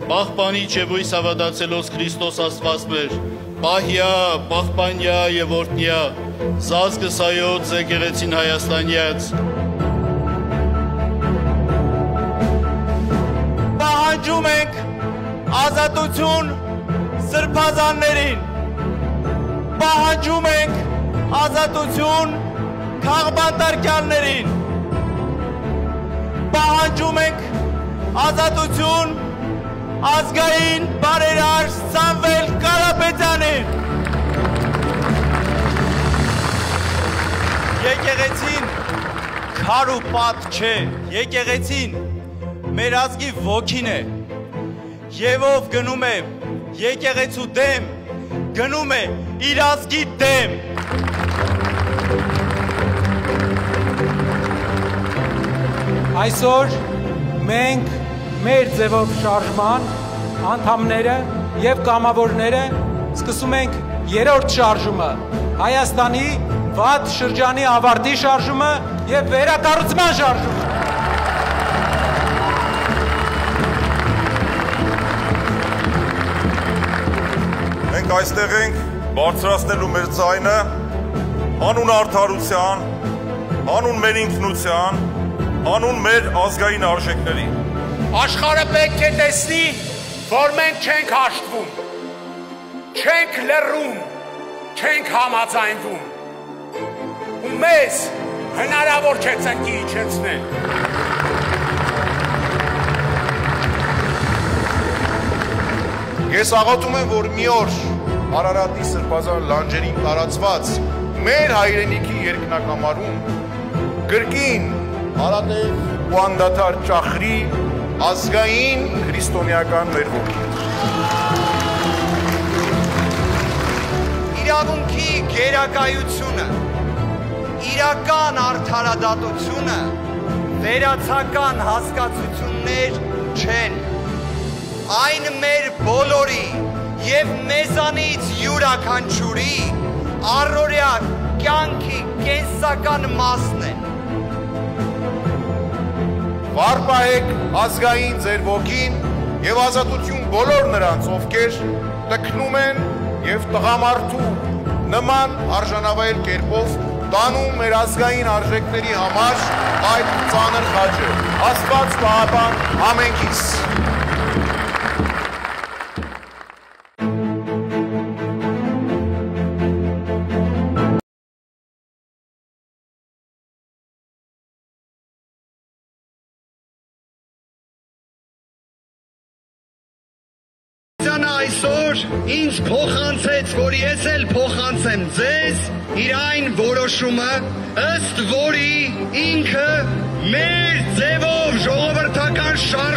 պահպանիչ եւ ույս հավատացելոց Քրիստոս Աստված մեր, պահյա, պահպանյա եւ օրհնյա, զազգս հայոց եկեղեցին Հայաստանյաց։ Պահանջում ենք ազատություն սրբազաններին, պահանջում ենք ազատություն քաղբանտարկյալներին, պահանջում ենք ազատություն ազգային բարերար Սամվել Կարապետյանին։ Եկեղեցին քար ու պատ չէ, եկեղեցին մեր ազգի ոգին է, եւ ով գնում է եկեղեցու դեմ, գնում է իր ազգի դեմ։ Այսօր մենք մեր ձևով շարժման անդամները եւ կամավորները սկսում ենք երրորդ շարժումը, Հայաստանի վատ շրջանի ավարտի շարժումը եւ վերակառուցման շարժումը։ Մենք այստեղ ենք բարձրացնելու մեր ձայնը անուն արդարության, անուն մեր ինքնության, անուն մեր ազգային արժեքների։ Աշխարհը պետք է տեսնի, որ մենք չենք հաշտվում, չենք լռում, չենք համաձայնվում, ու մեզ հնարավոր չէ ծնկի իջեցնել։ Ես աղոթում եմ, որ մի օր Արարատի սրբազան լանջերին տարածված մեր հայրենիքի երկնակամարում կրկին հարատև ու անդադար ճախրի ազգային քրիստոնեական մեր ոգին։ Իրավունքի գերակայությունը, իրական արդարադատությունը վերացական հասկացություններ չեն։ Այն մեր բոլորի եւ մեզանից յուրաքանչյուրի առօրյա կյանքի կենսական մասն են։ Վառ պահեք ազգային ձեր ոգին եւ ազատություն բոլոր նրանց, ովքեր տքնում են եւ տղամարդու նման արժանավայել կերպով տանում մեր ազգային արժեքների համար այդ ծանր խաչը։ Աստված պահապան ամենքիս։ Այսօր ինձ փոխանցեց, որ ես էլ փոխանցեմ ձեզ իր այն որոշումը, ըստ որի ինքը մեր ձևով ժողովրդական շարժ